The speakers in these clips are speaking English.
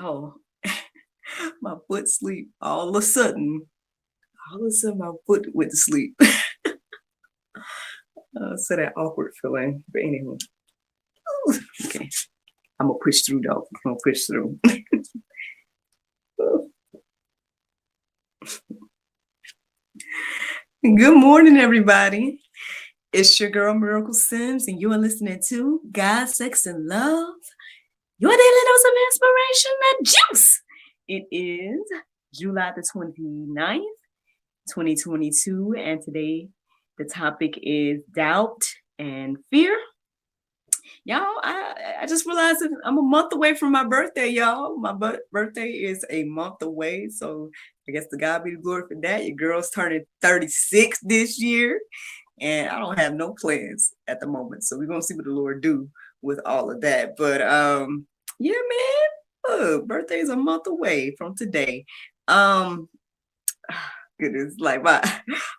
Y'all, my foot sleep all of a sudden my foot went to sleep. So that awkward feeling. But anyway, okay, I'm gonna push through though. I'm gonna push through. Good morning, everybody. It's your girl Miracle Sims, and you are listening to God, Sex, and Love, your daily dose of inspiration and juice. It is July the 29th, 2022, and today the topic is doubt and fear. Y'all, I just realized that I'm a month away from my birthday, y'all. My birthday is a month away, so I guess to God be the glory for that. Your girl's turning 36 this year, and I don't have no plans at the moment. So we're gonna see what the Lord do with all of that. But yeah, man, look, birthday is a month away from today. Goodness, like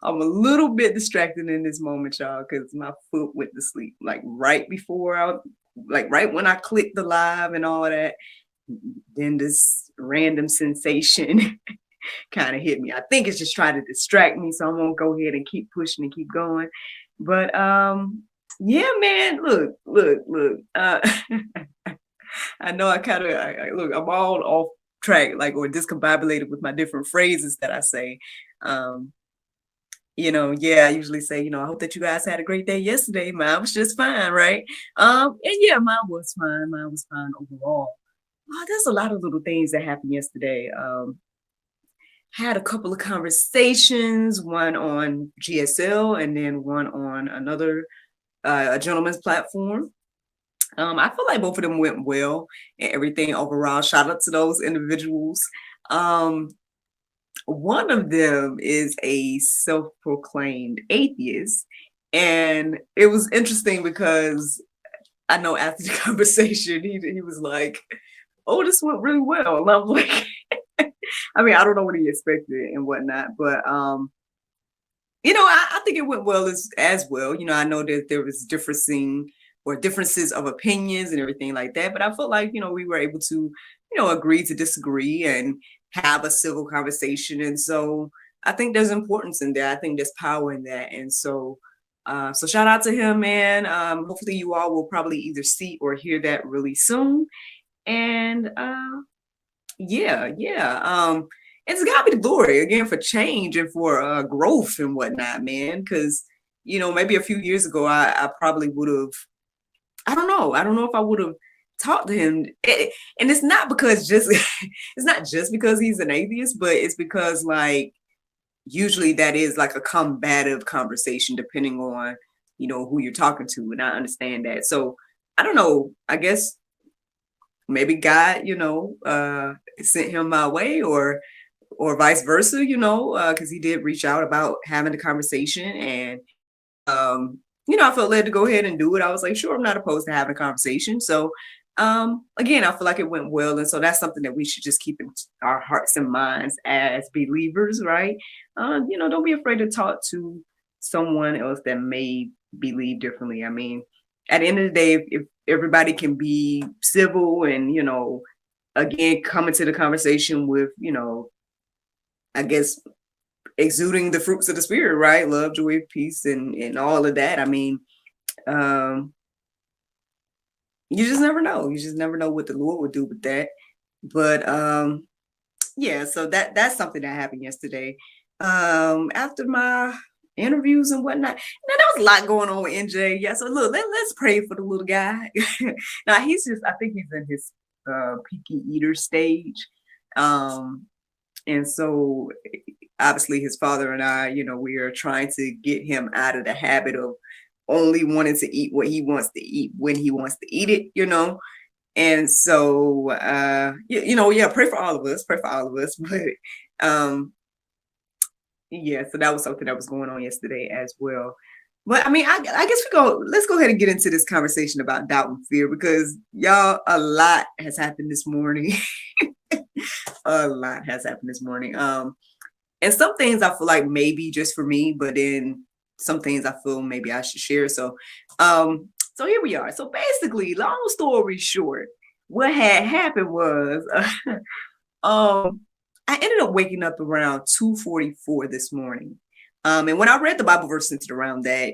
I'm a little bit distracted in this moment, y'all, because my foot went to sleep like right when I clicked the live and all that. Then this random sensation kind of hit me. I think it's just trying to distract me, so I'm gonna go ahead and keep pushing and keep going. But yeah, man, look. I know look, I'm all off track, like, or discombobulated with my different phrases that I say. Yeah, I usually say, I hope that you guys had a great day yesterday. Mine was just fine, right? And yeah, mine was fine. Mine was fine overall. There's a lot of little things that happened yesterday. Had a couple of conversations, one on GSL and then one on another a gentleman's platform. I feel like both of them went well and everything overall. Shout out to those individuals. One of them is a self-proclaimed atheist. And it was interesting because I know after the conversation, he was like, oh, this went really well. And I'm like, I mean, I don't know what he expected and whatnot, but I think it went well as well. I know that there was differences of opinions and everything like that, but I felt like, we were able to, agree to disagree and have a civil conversation. And so I think there's importance in that. I think there's power in that. And so shout out to him, man. Hopefully you all will probably either see or hear that really soon. And yeah. It's gotta be the glory again for change and for growth and whatnot, man. Because maybe a few years ago, I probably would have. I don't know. I don't know if I would have talked to him. And it's not because it's not just because he's an atheist, but it's because like usually that is like a combative conversation depending on who you're talking to, and I understand that. So I don't know. I guess maybe God, sent him my way, or vice versa, because he did reach out about having the conversation, and I felt led to go ahead and do it. I was like, sure, I'm not opposed to having a conversation. So again, I feel like it went well, and so that's something that we should just keep in our hearts and minds as believers, right? Don't be afraid to talk to someone else that may believe differently. I mean, at the end of the day, if everybody can be civil and again come into the conversation with I guess exuding the fruits of the spirit, right? Love, joy, peace, and all of that. I mean, you just never know. You just never know what the Lord would do with that. But yeah, so that's something that happened yesterday. After my interviews and whatnot. Now there was a lot going on with NJ. Yeah, so look, let's pray for the little guy. Now I think he's in his picky eater stage. And so obviously his father and I, we are trying to get him out of the habit of only wanting to eat what he wants to eat when he wants to eat it, And so, pray for all of us. But, yeah, so that was something that was going on yesterday as well. But I mean, I guess let's go ahead and get into this conversation about doubt and fear, because y'all, a lot has happened this morning. A lot has happened this morning. And some things I feel like maybe just for me, but then some things I feel maybe I should share. So here we are. So basically, long story short, what had happened was, um, I ended up waking up around 2:44 this morning. And when I read the Bible verse centered around that,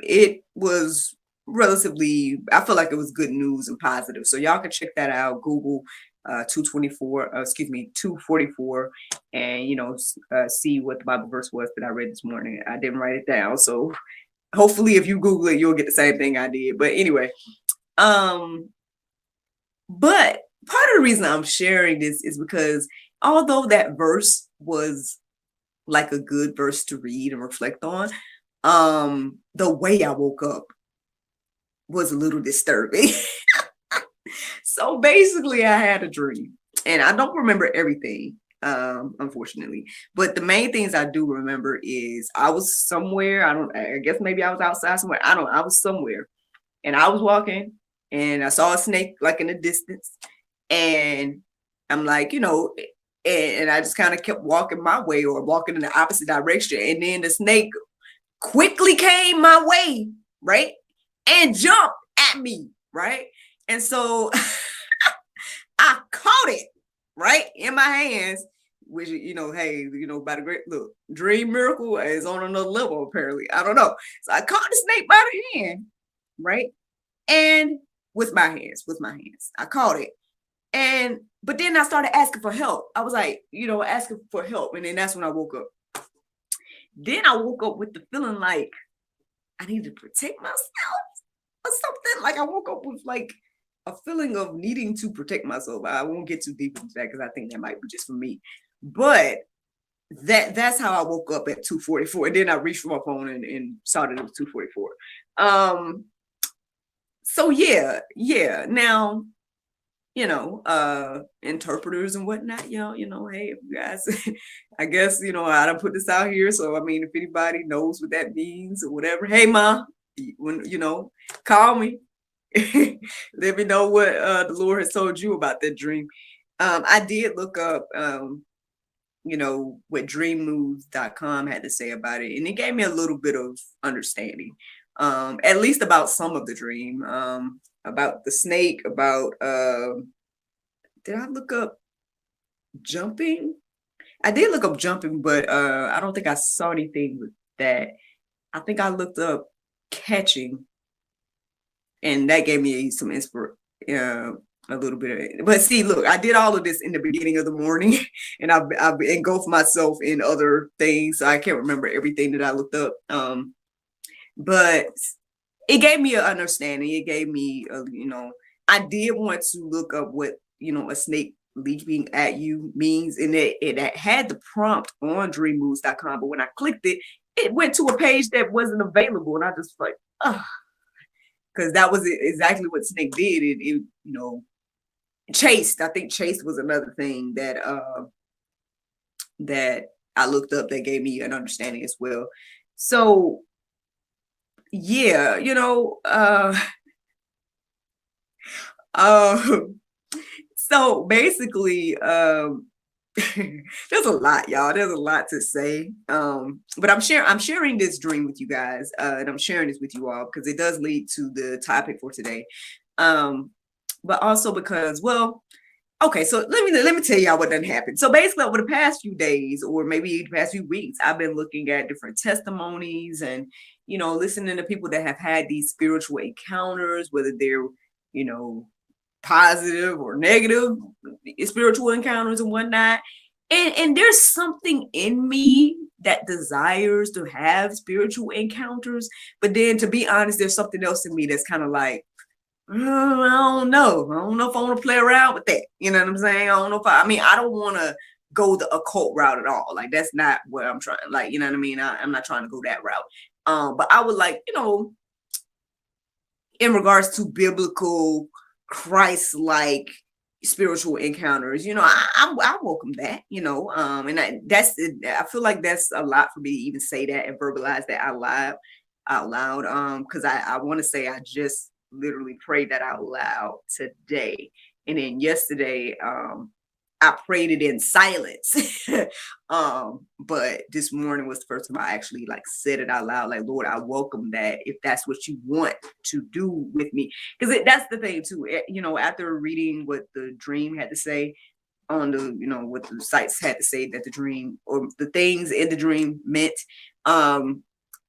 it was relatively, I feel like it was good news and positive. So y'all can check that out. Google 224, excuse me, 244, and see what the Bible verse was that I read this morning. I didn't write it down, so hopefully if you Google it, you'll get the same thing I did. But anyway, but part of the reason I'm sharing this is because although that verse was like a good verse to read and reflect on, the way I woke up was a little disturbing. So basically I had a dream, and I don't remember everything, unfortunately, but the main things I do remember is I was somewhere. I guess maybe I was outside somewhere. I was somewhere, and I was walking, and I saw a snake like in the distance, and I'm like, and I just kind of kept walking my way or walking in the opposite direction, and then the snake quickly came my way, right? And jumped at me, right? And so I caught it, right, in my hands, which, hey, by the great look, dream miracle is on another level, apparently. I don't know. So I caught the snake by the hand, right? And with my hands, I caught it. But then I started asking for help. I was like, asking for help. And then that's when I woke up. Then I woke up with the feeling like I need to protect myself or something. Like I woke up with like a feeling of needing to protect myself. I won't get too deep into that because I think that might be just for me. But that's how I woke up at 2:44. And then I reached for my phone and saw that it was 2:44. So yeah. Now, interpreters and whatnot, hey, if you guys, I guess, I don't put this out here. So, I mean, if anybody knows what that means or whatever, hey, Ma, when, call me. Let me know what the Lord has told you about that dream. I did look up, what dreammoves.com had to say about it. And it gave me a little bit of understanding, at least about some of the dream, about the snake, about, did I look up jumping? I did look up jumping, but I don't think I saw anything with that. I think I looked up catching, and that gave me some inspiration, a little bit of it. But see, look, I did all of this in the beginning of the morning, and I've engulfed myself in other things, so I can't remember everything that I looked up. But it gave me an understanding. It gave me, I did want to look up what, a snake leaping at you means. And it had the prompt on dreammoves.com. But when I clicked it, it went to a page that wasn't available. And I just like, because that was exactly what snake did. It chased. I think chased was another thing that that I looked up that gave me an understanding as well. So yeah, so basically, there's a lot, y'all. There's a lot to say. But I'm sharing this dream with you guys, and I'm sharing this with you all because it does lead to the topic for today. But also because, well, okay, so let me tell y'all what done happened. So basically, over the past few days, or maybe the past few weeks, I've been looking at different testimonies and listening to people that have had these spiritual encounters, whether they're positive or negative spiritual encounters and whatnot. And there's something in me that desires to have spiritual encounters, but then to be honest, there's something else in me that's kind of like, I don't know if I want to play around with that. You know what I'm saying? I don't know if I don't want to go the occult route at all. Like that's not where I'm trying. Like, you know what I mean? I'm not trying to go that route. But I would like, in regards to biblical Christ-like spiritual encounters, I welcome that, and I feel like that's a lot for me to even say that and verbalize that out loud, because I want to say I just literally prayed that out loud today, and then yesterday I prayed it in silence. But this morning was the first time I actually like said it out loud, like, Lord, I welcome that if that's what you want to do with me. Because that's the thing too. After reading what the dream had to say on the, what the sites had to say that the dream or the things in the dream meant, um,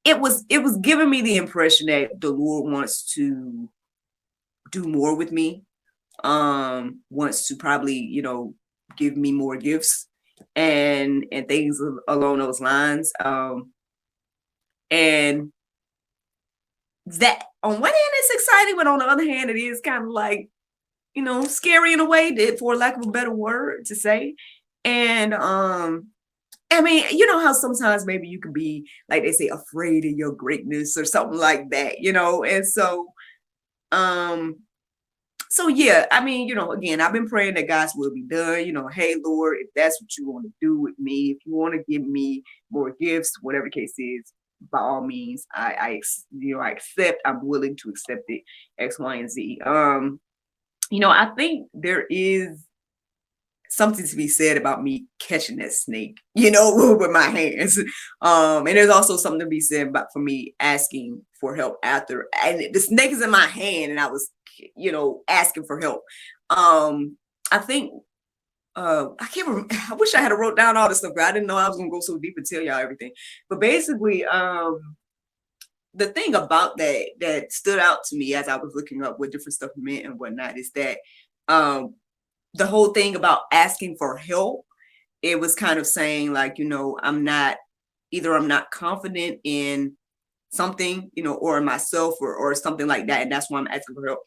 it was giving me the impression that the Lord wants to do more with me, wants to probably, give me more gifts and things along those lines. And that on one hand it's exciting, but on the other hand it is kind of like, scary in a way, that for lack of a better word to say. And I mean, you know how sometimes maybe you can be, like they say, afraid of your greatness or something like that, and um so yeah, I mean, again, I've been praying that God's will be done. Hey Lord, if that's what you want to do with me, if you want to give me more gifts, whatever the case is, by all means, I accept. I'm willing to accept it. X, Y, and Z. I think there is something to be said about me catching that snake, with my hands. And there's also something to be said about for me asking for help after, and the snake is in my hand, and I was, asking for help. I think I can't remember. I wish I had wrote down all this stuff, but I didn't know I was gonna go so deep and tell y'all everything. But basically, the thing about that stood out to me as I was looking up what different stuff meant and whatnot is that the whole thing about asking for help, it was kind of saying like, I'm not confident in something, or in myself or something like that. And that's why I'm asking for help.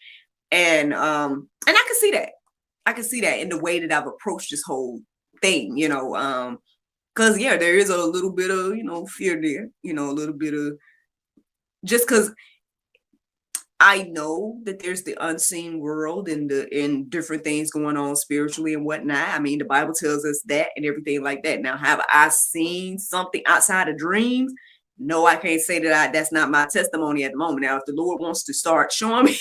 And I can see that. I can see that in the way that I've approached this whole thing, because yeah, there is a little bit of, fear there, a little bit of, just because I know that there's the unseen world and different things going on spiritually and whatnot. I mean, the Bible tells us that and everything like that. Now, have I seen something outside of dreams? No, I can't say that that's not my testimony at the moment. Now, if the Lord wants to start showing me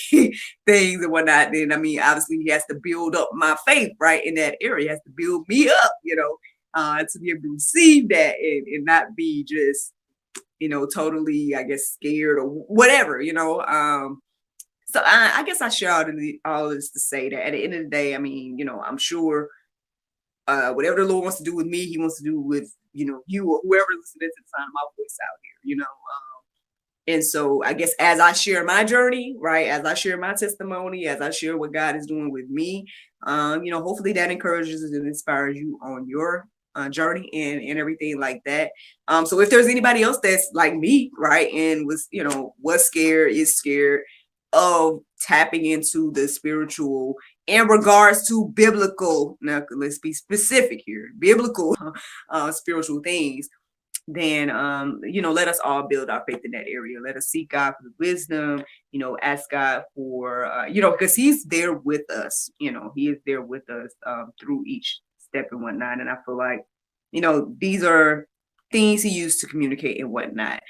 things and whatnot, then I mean, obviously he has to build up my faith, right, in that area. He has to build me up, to be able to receive that and not be just, totally, I guess, scared or whatever, So I guess I share all this to say that at the end of the day, I mean, I'm sure whatever the Lord wants to do with me, he wants to do with, you or whoever listening to the sound of my voice out here, And so I guess as I share my journey, right, as I share my testimony, as I share what God is doing with me, hopefully that encourages and inspires you on your journey and everything like that. So if there's anybody else that's like me, right, and was scared, is scared of tapping into the spiritual in regards to biblical, now let's be specific here, biblical spiritual things, then let us all build our faith in that area. Let us seek God for the wisdom, ask God for because he's there with us, he is there with us through each step and whatnot. And I feel like these are things he used to communicate and whatnot.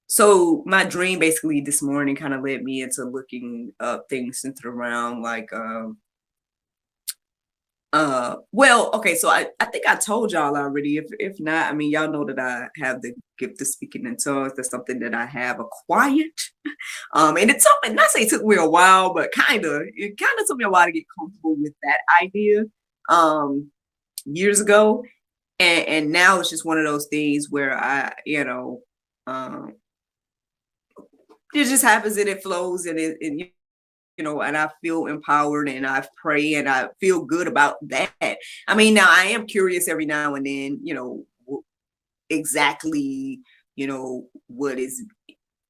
So my dream basically this morning kind of led me into looking up things centered around like well, okay, so I think I told y'all already. If not, I mean, y'all know that I have the gift of speaking in tongues. That's something that I have acquired. And it's something, not say it took me a while, but it kind of took me a while to get comfortable with that idea years ago. And now it's just one of those things where I, it just happens and it flows and and I feel empowered and I pray and I feel good about that. I mean, now I am curious every now and then, exactly, what is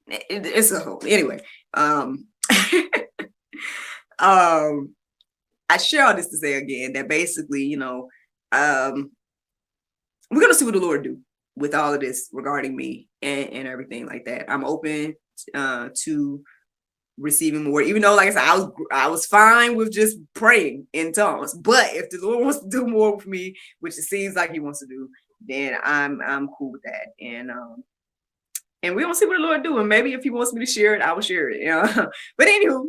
it's a whole anyway. I share all this to say again that basically, we're gonna see what the Lord do with all of this regarding me and everything like that. I'm open to receiving more, even though, like I said, I was fine with just praying in tongues. But if the Lord wants to do more with me, which it seems like he wants to do, then I'm cool with that. And we're gonna see what the Lord do. And maybe if he wants me to share it, I will share it. But anywho,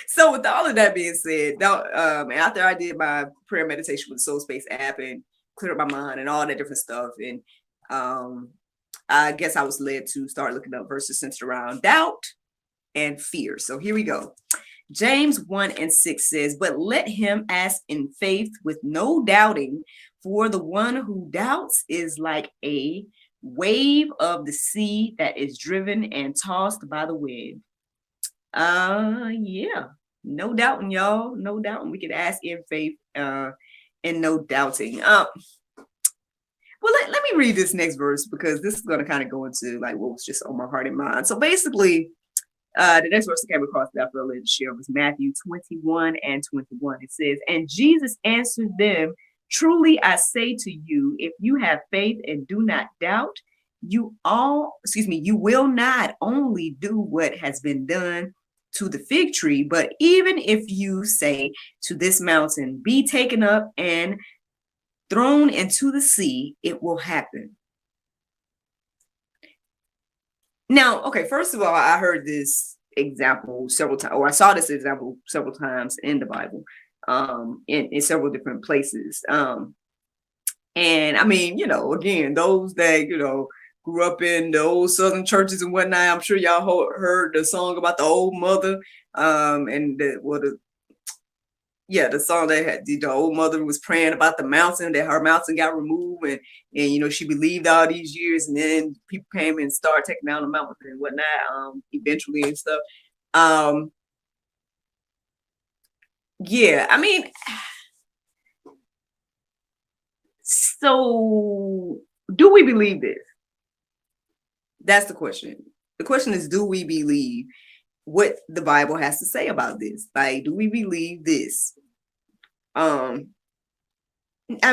So with all of that being said, now, after I did my prayer meditation with the Soul Space app and cleared up my mind and all that different stuff, and um, I guess I was led to start looking up verses centered around doubt and fear. So here we go. James 1:6 says, but let him ask in faith with no doubting, for the one who doubts is like a wave of the sea that is driven and tossed by the wind. Yeah, no doubting, y'all. No doubting. We can ask in faith, and no doubting. Well, let me read this next verse because this is going to kind of go into like what was just on my heart and mind. So basically, the next verse I came across that I felt led to share was Matthew 21:21. It says, and Jesus answered them, truly I say to you, if you have faith and do not doubt, you will not only do what has been done to the fig tree, but even if you say to this mountain, be taken up and thrown into the sea, it will happen. Now, okay, first of all, I heard this example several times, or I saw this example several times in the Bible, in several different places. And I mean, again, those that, grew up in the old Southern churches and whatnot, I'm sure y'all heard the song about the old mother, and the song that had the old mother was praying about the mountain, that her mountain got removed, and she believed all these years, and then people came and started taking down the mountain and whatnot, eventually and stuff. Yeah, I mean, so do we believe this? That's the question. The question is, do we believe what the Bible has to say about this? Like, do we believe this? I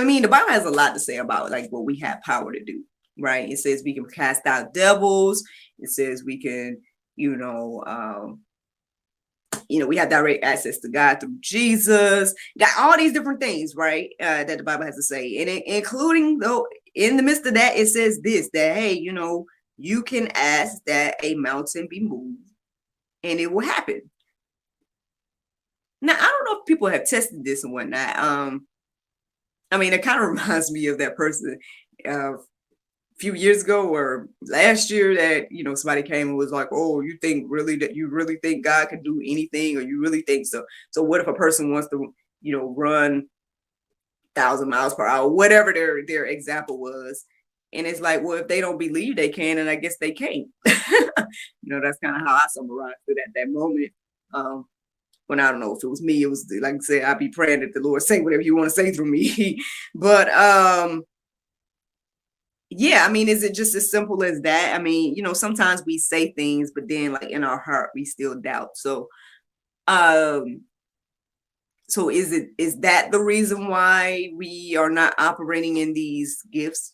mean, the Bible has a lot to say about like what we have power to do, right? It says we can cast out devils. It says we can, we have direct access to God through Jesus. Got all these different things, right? That the Bible has to say, and including though in the midst of that, it says this: that hey, you can ask that a mountain be moved, and it will happen. Now, I don't know if people have tested this and whatnot. I mean, it kind of reminds me of that person a few years ago or last year that, somebody came and was like, oh, you really think God can do anything, or you really think so? So what if a person wants to, run 1,000 miles per hour, whatever their example was. And it's like, well, if they don't believe they can, and I guess they can't. That's kind of how I summarized it at that moment. When I don't know if it was me, it was like I said, I'd be praying that the Lord say whatever you want to say through me. But yeah, I mean, is it just as simple as that? I mean, sometimes we say things, but then like in our heart, we still doubt. So is that the reason why we are not operating in these gifts?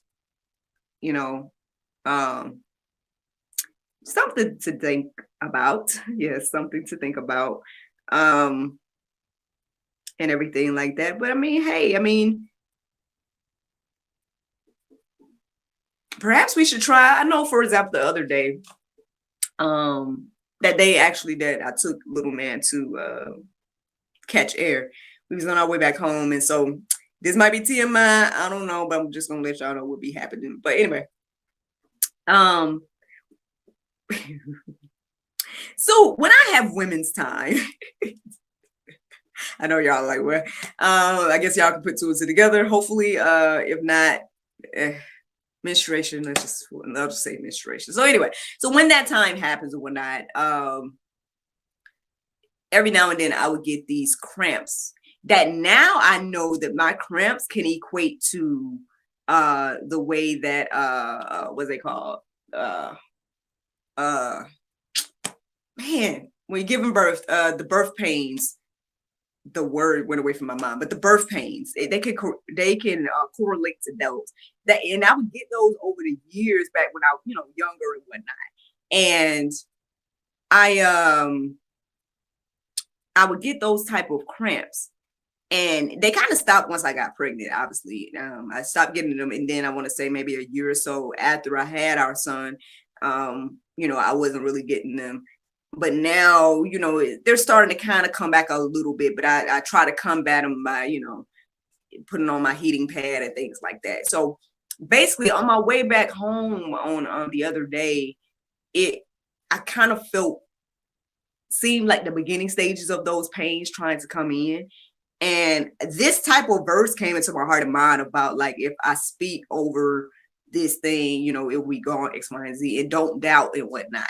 Something to think about. Yes, something to think about. And everything like that. But I mean, hey, perhaps we should try. I know, for example, the other day, that day actually that I took little man to catch air. We was on our way back home, and so this might be TMI. I don't know, but I'm just gonna let y'all know what be happening. But anyway, so when I have women's time, I know y'all like, well, I guess y'all can put two and two together. Hopefully, if not, menstruation. I'll just say menstruation. So anyway, so when that time happens or whatnot, every now and then I would get these cramps that now I know that my cramps can equate to the way that what's they called? Man, when you're giving birth, the birth pains. The word went away from my mind, but the birth pains, they can correlate to those. And I would get those over the years back when I was, younger and whatnot. And I would get those type of cramps, and they kind of stopped once I got pregnant. Obviously, I stopped getting them, and then I want to say maybe a year or so after I had our son, I wasn't really getting them. but now, they're starting to kind of come back a little bit, but I try to combat them by, putting on my heating pad and things like that. So basically on my way back home on the other day, I kind of seemed like the beginning stages of those pains trying to come in. And this type of verse came into my heart and mind about, like, if I speak over this thing, if we go on X, Y, and Z, and don't doubt and whatnot.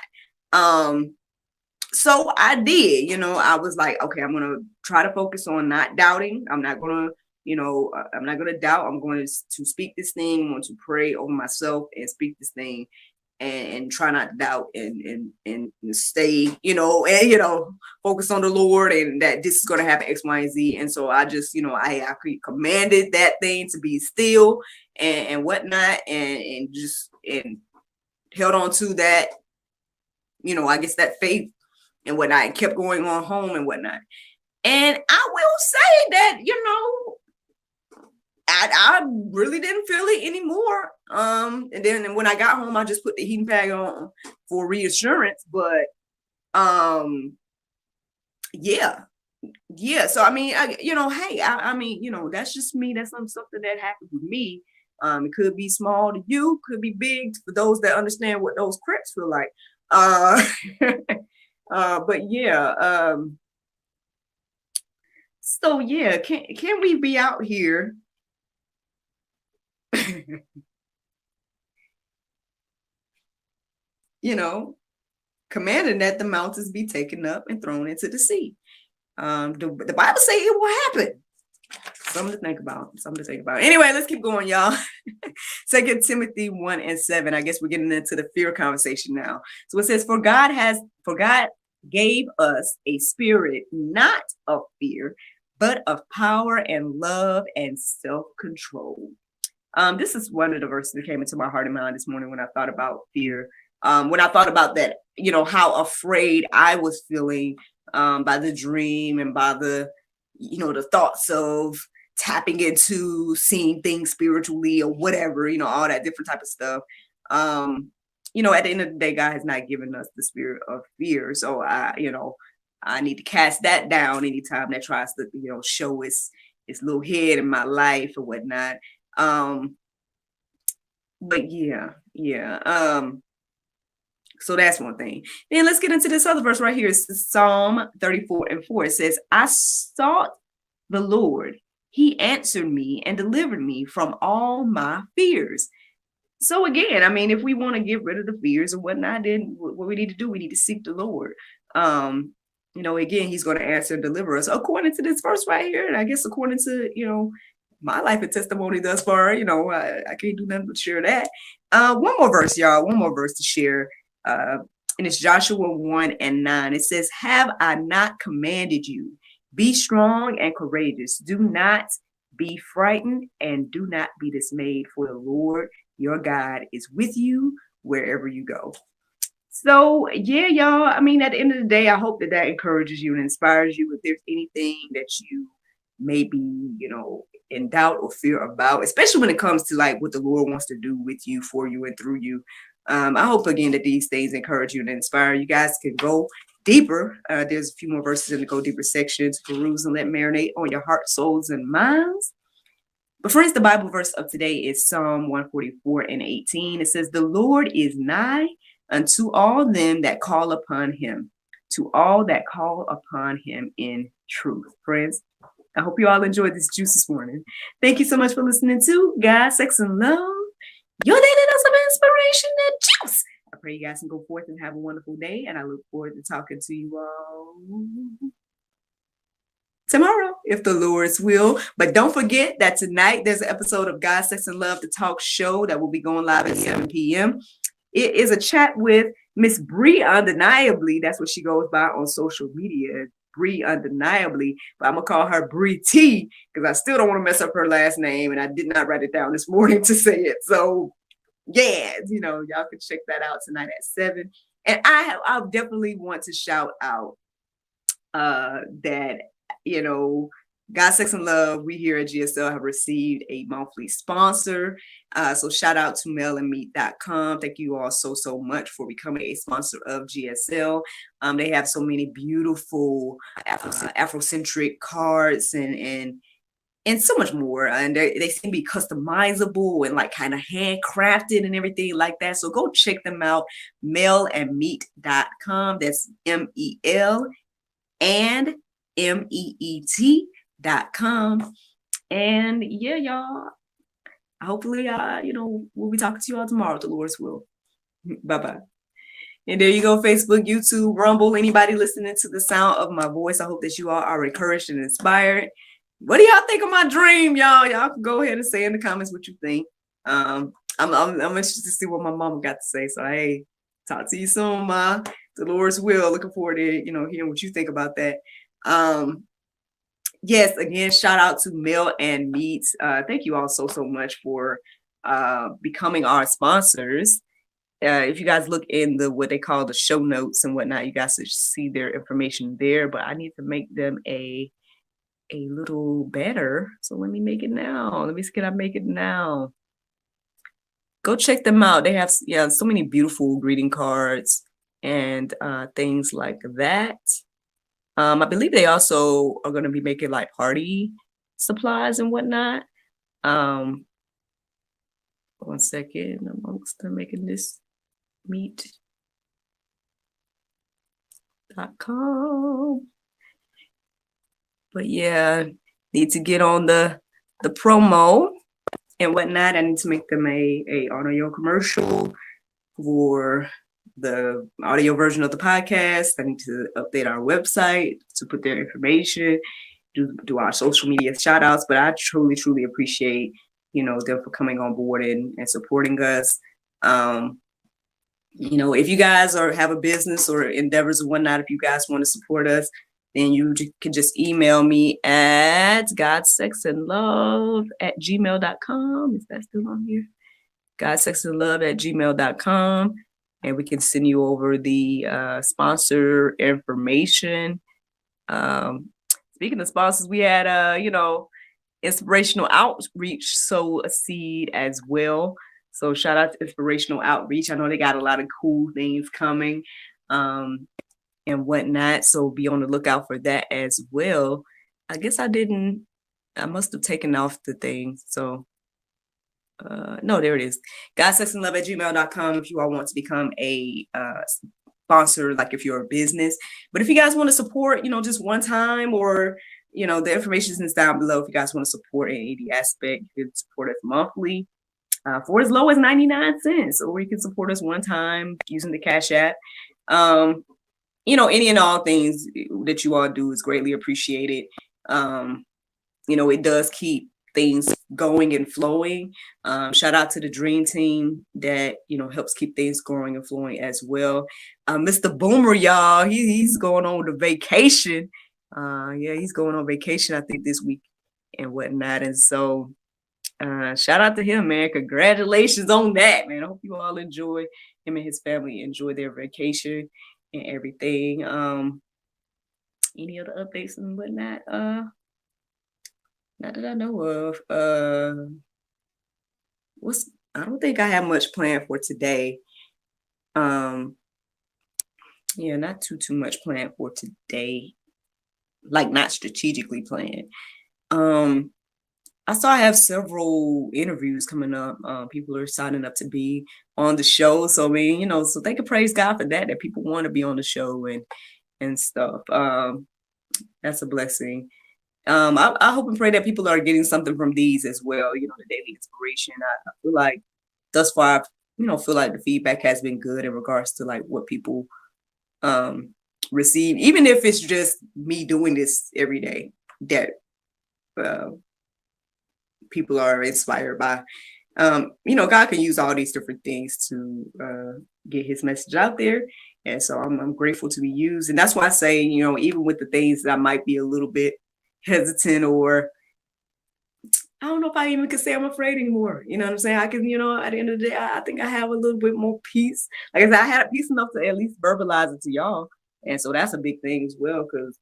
So I did, I was like, okay, I'm going to try to focus on not doubting. I'm not going to, I'm not going to doubt. I'm going to speak this thing. I'm going to pray over myself and speak this thing, and try not to doubt, and stay, focus on the Lord, and that this is going to happen X, Y, and Z. And so I just, I commanded that thing to be still and whatnot, and just held on to that, I guess that faith and whatnot, and kept going on home and whatnot. And I will say that, I really didn't feel it anymore. And then when I got home, I just put the heating pad on for reassurance. But yeah. So I mean, hey, I mean, that's just me. That's something that happened with me. It could be small to you, could be big for those that understand what those crips feel like. But yeah. So yeah, can we be out here? Commanding that the mountains be taken up and thrown into the sea. The Bible say it will happen. Something to think about. Anyway, let's keep going, y'all. 2 Timothy 1:7. I guess we're getting into the fear conversation now. So it says, for God gave us a spirit not of fear, but of power and love and self-control. This is one of the verses that came into my heart and mind this morning when I thought about fear. When I thought about that, how afraid I was feeling by the dream, and by the thoughts of tapping into seeing things spiritually or whatever, all that different type of stuff. At the end of the day, God has not given us the spirit of fear. So I need to cast that down anytime that tries to, show its little head in my life or whatnot. But yeah. So that's one thing. Then let's get into this other verse right here. It's Psalm 34:4. It says, I sought the Lord. He answered me and delivered me from all my fears. So again, I mean, if we want to get rid of the fears and whatnot, then what we need to do, we need to seek the Lord. Again, he's going to answer and deliver us according to this verse right here. And I guess according to, my life and testimony thus far, I can't do nothing but share that. One more verse, y'all. One more verse to share. And it's Joshua 1:9. It says, have I not commanded you? Be strong and courageous. Do not be frightened and do not be dismayed, for the Lord your God is with you wherever you go. So yeah, y'all, I mean, at the end of the day, I hope that encourages you and inspires you. If there's anything that you may be, in doubt or fear about, especially when it comes to like what the Lord wants to do with you, for you, and through you. I hope again that these things encourage you and inspire you. Guys can go deeper. There's a few more verses in the go deeper section to peruse and let marinate on your heart, souls, and minds. But friends, the Bible verse of today is Psalm 144:18. It says, the Lord is nigh unto all them that call upon him, to all that call upon him in truth. Friends, I hope you all enjoyed this juice this morning. Thank you so much for listening to God, Sex, and Love, your daily dose of inspiration and juice. I pray you guys can go forth and have a wonderful day, and I look forward to talking to you all tomorrow, if the Lord's will. But don't forget that tonight there's an episode of God, Sex, and Love, the talk show, that will be going live at 7 p.m. It is a chat with Miss Bree Undeniably. That's what she goes by on social media, Bree Undeniably. But I'm going to call her Bree T, because I still don't want to mess up her last name, and I did not write it down this morning to say it. So yeah, y'all can check that out tonight at 7. And I definitely want to shout out that, God, Sex, and Love, we here at GSL have received a monthly sponsor. So shout out to mailandmeat.com. Thank you all so much for becoming a sponsor of GSL. They have so many beautiful Afrocentric cards and so much more. And they seem to be customizable and like kind of handcrafted and everything like that. So go check them out, mailandmeat.com. That's MEL and MEET.com. And yeah, y'all, hopefully, we'll be talking to you all tomorrow, the Lord's will. Bye-bye. And there you go, Facebook, YouTube, Rumble, anybody listening to the sound of my voice. I hope that you all are encouraged and inspired. What do y'all think of my dream, y'all? Y'all can go ahead and say in the comments what you think. I'm interested to see what my mama got to say. So hey, talk to you soon, Ma. The Lord's will. Looking forward to hearing what you think about that. Yes, again, shout out to Mill and Meats. Thank you all so much for becoming our sponsors. If you guys look in what they call the show notes and whatnot, you guys should see their information there. But I need to make them a little better. So let me make it now. Let me see, can I make it now? Go check them out. They have so many beautiful greeting cards and things like that. I believe they also are going to be making like party supplies and whatnot. 1 second, I'm still making this meat.com. But yeah, need to get on the promo and whatnot. I need to make them a audio commercial for the audio version of the podcast. I need to update our website to put their information, do our social media shout outs. But I truly appreciate, them for coming on board and supporting us. If you guys have a business or endeavors and whatnot, if you guys want to support us, then you can just email me at godsexandlove@gmail.com. Is that still on here? godsexandlove@gmail.com. And we can send you over the sponsor information. Speaking of sponsors, we had, Inspirational Outreach sow a seed as well. So shout out to Inspirational Outreach. I know they got a lot of cool things coming. And whatnot. So be on the lookout for that as well. I guess I must have taken off the thing. So no, there it is. godsexandlove@gmail.com if you all want to become a sponsor, like if you're a business. But if you guys want to support, just one time, or the information is down below. If you guys want to support in any aspect, you can support us monthly for as low as 99 cents, or you can support us one time using the Cash App. Any and all things that you all do is greatly appreciated. It does keep things going and flowing. Shout out to the Dream Team that, helps keep things going and flowing as well. Mr. Boomer, y'all, he's going on the vacation. He's going on vacation, I think, this week and whatnot. And so shout out to him, man. Congratulations on that, man. I hope you all enjoy, him and his family enjoy their vacation and everything. Any other updates and whatnot? Not that I know of. I don't think I have much planned for today. Not too much planned for today. Like, not strategically planned. I saw I have several interviews coming up. People are signing up to be on the show. So, I mean, so they can praise God for that people want to be on the show and stuff. That's a blessing. I hope and pray that people are getting something from these as well, the daily inspiration. I feel like thus far, feel like the feedback has been good in regards to like what people receive, even if it's just me doing this every day, that people are inspired by. God can use all these different things to get his message out there. And so I'm grateful to be used. And that's why I say, even with the things that I might be a little bit hesitant, or I don't know if I even could say I'm afraid anymore. You know what I'm saying? I can, at the end of the day, I think I have a little bit more peace. Like I said, I had peace enough to at least verbalize it to y'all. And so that's a big thing as well, because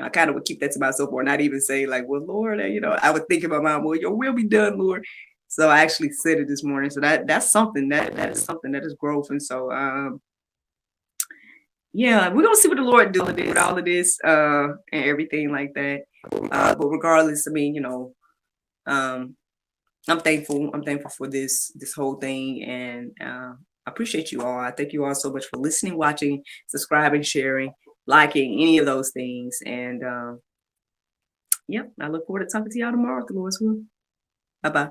I kind of would keep that to myself, or not even say like, well, Lord, I would think in my mind, well, your will be done, Lord. So I actually said it this morning. So that's something that is something that is growth. And so yeah, we're gonna see what the Lord do with all of this and everything like that. But regardless, I mean, um, I'm thankful. I'm thankful for this whole thing, and I appreciate you all. I thank you all so much for listening, watching, subscribing, sharing, liking, any of those things. And yep, I look forward to talking to y'all tomorrow, if the Lord's will. Bye bye.